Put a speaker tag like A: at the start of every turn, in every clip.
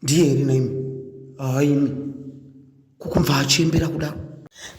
A: ndiye iri naimi haimi kukumva achiembera kudaro.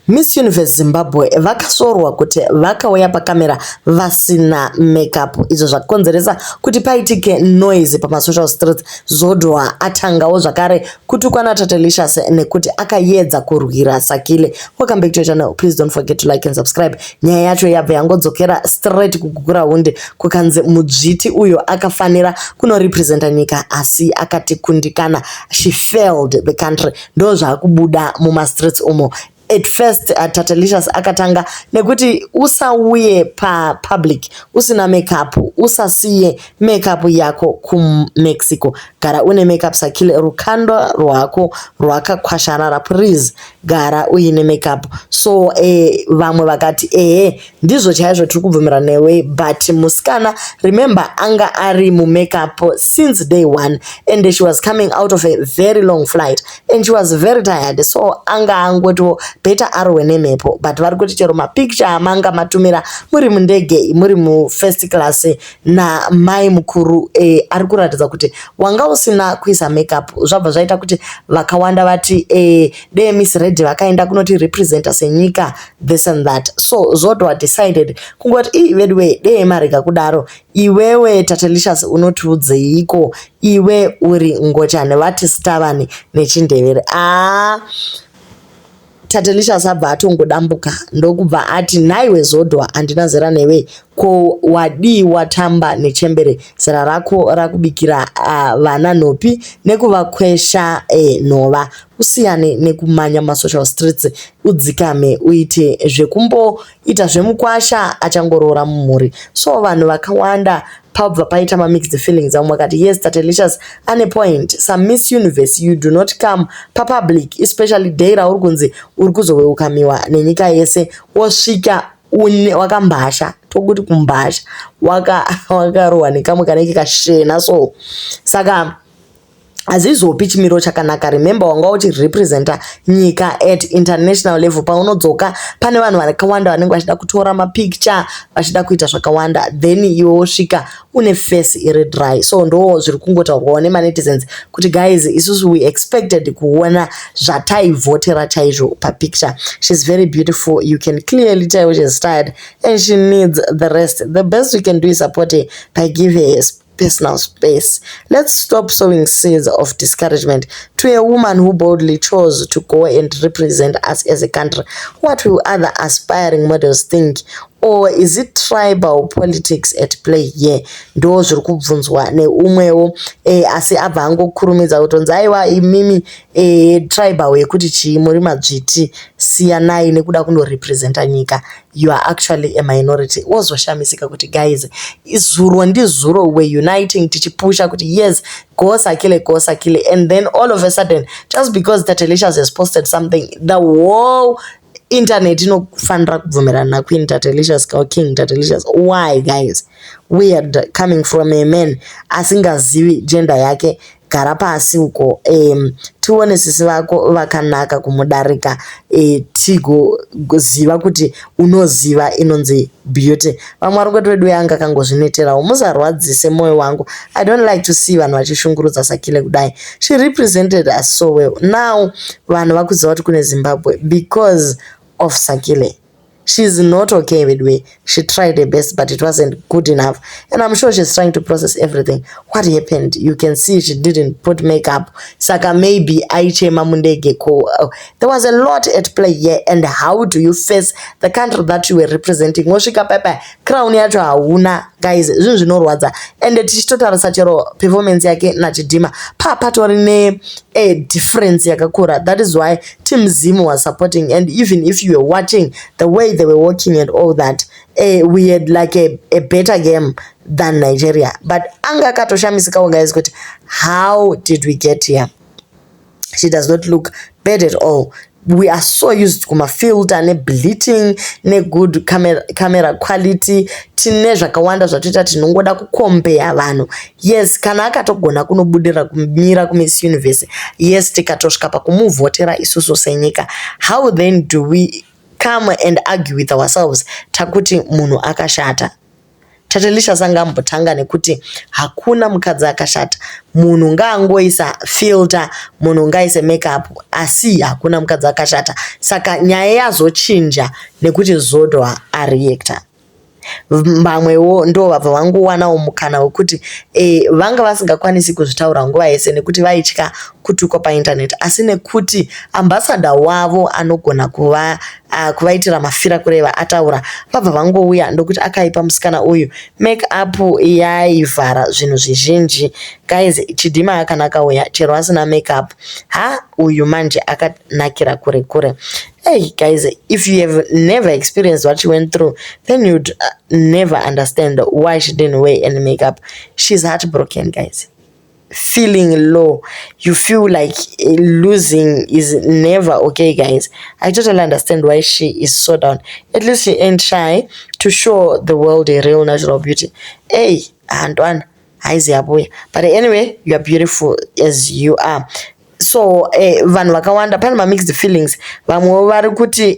B: Miss Universe Zimbabwe vakasorwa kuti vakauya pakamera vasina makeup, izvo zvakonzeresa kuti paitike noise pamasocial streets. Zodwa atangawo zvakare kutukwana Tatalicious nekuti akaedza kurwira Sakile. Welcome back to your channel. Please don't forget to like and subscribe. Nyaya yacho yabva yangodzokera straight kugugura hunde kukanzi mudzviti uyo akafanira kunorepresenta nyika asi akati kundikana. She failed the country. Ndo zvakubuda muma-streets umo. At first Tatalicious akatanga nekuti usauye pa public usina makeup, usasiye makeup yako ku Mexico, gara une makeup. Sakile rukando rwako rwakakwasharara, please gara uine makeup. So vamwe vakati ndizvo chaizvo tiri kubvumira newe, but musikana remember anga ari mu makeup since day one and she was coming out of a very long flight and she was very tired, so anga angoto beta arwe nemepo. But vari kuti chero mapicture amanga matumira muri mundege muri mu first class na mai mukuru ari kuratidza kuti wanga usina kuisa makeup, zvabva zvaita kuti vakawanda vati de Miss Red vakaenda kunoti representa senyika this and that. So Zodwa decided kungoti vedwe de marika kudaro iwewe Tatalicious unotiudzeiko, iwe uri ngochane vati stavani nechindevere. Tatalicious abva atongodambuka ndokubva ati naiwe Zodwa handina zera newe, ko wadi watamba nechembere, zera rako rakubikira vana nhopi nekuvakwesha nhova. Usiyane nekumanya masocial streets, udzikame uite zvekumboita zvemukwasha achangorora mumhuri. So vanhu vakawanda pabva paita mixed feelings. Vamwe vakati yes, Tatalicious ane point. Some Miss Universe you do not come public, especially day rauri kunzi uri kuzoweukamiwa nenyika yese, wosvika wakambasha, tokuti kumbasha wakarohwa nekamwe kanenge kashena. So saka hazizopi chimiro chakanaka. Remember wanga uchirepresenta nyika at international level. Paunodzoka pane vanhu vakawanda vanenge vachida kutora mapicture, vachida kuita zvakawanda, then iwe wosvika une face iri dry. So ndo zviri kungotaurwawo nemanetizens kuti guys, isusu we expected kuona zvataivhotera chaizvo papicture. She's very beautiful, you can clearly tell she's tired and she needs the rest. The best we can do is support her by giving her personal space. Let's stop sowing seeds of discouragement to a woman who boldly chose to go and represent us as a country. What will other aspiring models think? Or is it tribal politics at play here? Ndo zviri kubvunzwa neumwewo asi abva angokurumidza kutonzi aiwa imimi tribal yekuti chii muri madzviti, siyanai nekuda kunorepresenta nyika, you are actually a minority. Wozoshamisika kuti guys, izuro ndizuro we uniting tichipusha kuti yes, go Sakile, and then all of a sudden just because Tatalicious has posted something, the whole internet inofanira kubvumirana Queen Tatalicious or King Tatalicious. Why guys? Weird coming from a man asingazivi gender yake. Gara pasi uko tione sisi vako vakanaka kumudarika, tigoziva kuti unoziva inonzi beauty. Vamwe vari kuti wedu yanga kangozvineterawo, musarwadzise moyo wangu. I don't like to see vanhu vachishungurudza Sakile kudai. She represented us so well. Now vanhu vakuziva kuti kune Zimbabwe because of Sakile. She's not okay with me. She tried her best, but it wasn't good enough. And I'm sure she's trying to process everything. What happened? You can see she didn't put makeup. Saka maybe aichema mundege ko. There was a lot at play here. And how do you face the country that you were representing? Moshika pepe, crown yacho hauna. Guys, zvinhu zvinorwadza. And tichitotarisa chero performance yake na Chidima. Patorine a difference yakakura. That is why Team Zim was supporting. And even if you were watching the way they were working and all that, we had like a better game than Nigeria. But anga katoshamisika guys, how did we get here? She does not look bad at all. We are so used to filter ne bleaching ne good camera quality, tine zvakawanda zvatoita tinongoda kukombea vanhu. Yes, kana akatogona kunobudira kumira kuMiss Universe, yes, tikatosvika pakumuvhotera isusu senyika. How then do we come and argue with ourselves takuti munhu akashata? Tatelicious angambotanga nekuti hakuna mukadzi akashata. Munhu ngaangoisa filter, munhu ngaise makeup, asi hakuna mukadzi akashata. Saka nyaya yazochinja nekuti Zodwa areactor. Vamwewo ndo vabva vangowanawo mukana wekuti vanga vasingakwanisi kuzvitaura nguva yese nekuti vaitya kutukwa painternet, asi nekuti ambassador wavo anogona kuvaitira mafira kureva ataura, vabva vangouya ndokuti akaipa musikana uyu make up yaivhara zvinhu zvizhinji. Guys, Chidima akanaka uya chero asina make up, uyu manje akanakira kure kure. Hey guys, if you have never experienced what she went through, then you'd never understand why she didn't wear any makeup. She's heartbroken, guys. Feeling low, you feel like losing is never okay, guys. I totally understand why she is so down. At least she ain't shy to show the world a real natural beauty. Hey, and one, but anyway, you are beautiful as you are. So vanhu vakawanda pane mixed feelings. Vamwe vari kuti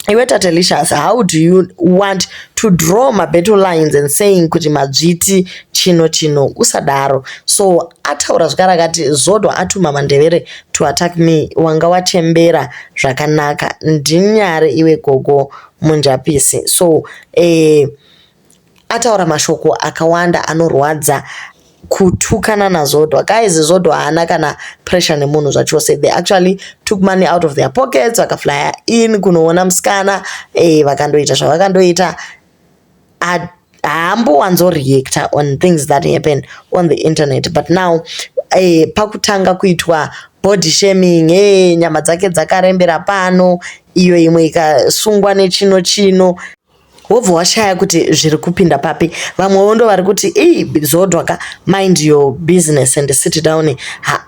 B: iwe Tatelicious, how do you want to draw battle lines and saying kuti madzviti chino usadaro? So ataura zvakare akati Zodwa atuma mandevere to attack me, wanga wachembera zvakanaka, ndinyare iwe gogo munjapisi. So ataura mashoko akawanda anorwadza kutukana na Zodwa. Guys, Zodwa haana kana pressure nemunhu zvachose. They actually took money out of their pockets, vakaflya in kunoona musikana, vakandoita zvavakandoita. Haambowanzo reactor on things that happen on the internet, but now pakutanga kuitwa body shaming, nyama dzake dzakarembera pano, iyo imwe ikasungwa nechino wobva washaya kuti zviri kupinda papi. Vamwewo ndo vari kuti Zodwa mind your business and sit down.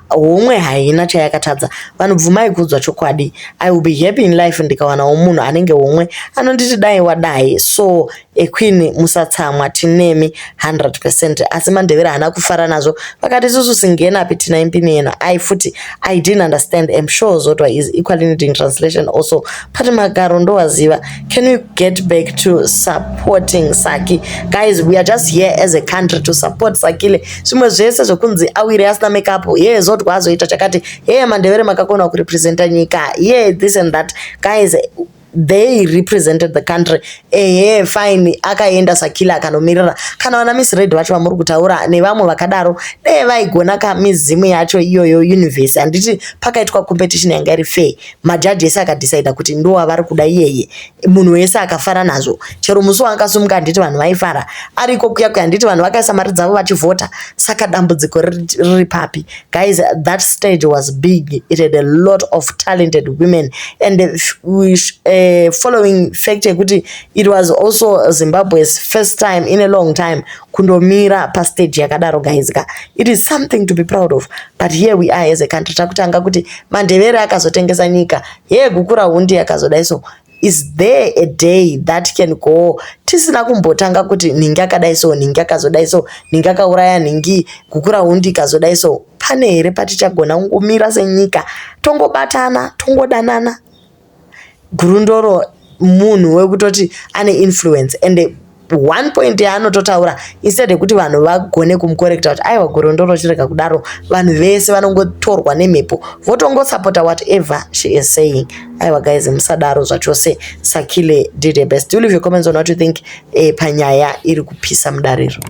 B: Homwe haina chayakatadza. Vanhu bvumai kuudzwa chokwadi. I will be happy in life ndikawanawo munhu anenge homwe anonditi dai wadai. So queen musatsamwa, tinemi 100%. Asi mandevere haana kufara nazvo. Vakati isusu singena api tina impini yena. Futi I didn't understand. I'm sure Zodwa is equally needing translation also. Pati Magaro ndo waziva. Can we get back to supporting Saki? Guys, we are just here as a country to support Sakile. Zvimwe zvese zvokunzi awire asina makeup, Zodwa azoita chakati, mandevere makakona kurepresenta nyika, this and that. Guys, they represented the country. Fine, akaenda Sakila akanomiririra. Kana wana Miss Red vacho vamuri kutaura nevamwe vakadaro, vaigona mizimu yacho iyoyo universe. Handiti pakaitwa competition yanga iri fair. Majaji ese akadecide kuti ndo wavari kuda iyeye. Munhu wese akafara nazvo. Chero musi wakasumuka handiti vanhu vaifara. Ariko kuya handiti vanhu vakaisa mari dzavo vachivhota. Saka dambudziko riri papi. Guys, that stage was big. It had a lot of talented women, and following fact kuti it was also Zimbabwe's first time in a long time kundomira pa stage yakadaro. Guys, it is something to be proud of. But here we are as a country takutanga kuti mandevere akazotengesa nyika, kukura hundi yakazodaiso. Is there a day that can go tisina kumbotanga kuti ningi akadaiso, ningi akazodaiso, ningi akauraya ningi, kukura hundi kazodaiso? Pane here patichagona kungomira senyika tongobatana tongodanana? Gurundoro munhu wekutoti ane influence, and one point yaanototaura instead yekuti vanhu vagone kumukorekta kuti aiwa Gurundoro chireka kudaro, vanhu vese vanongotorwa nemhepo votongosupporta whatever she is saying. Aiwa guys, musadaro zvachose. Sakile did her best. Do leave your comments on what you think panyaya iri kupisa mudariro.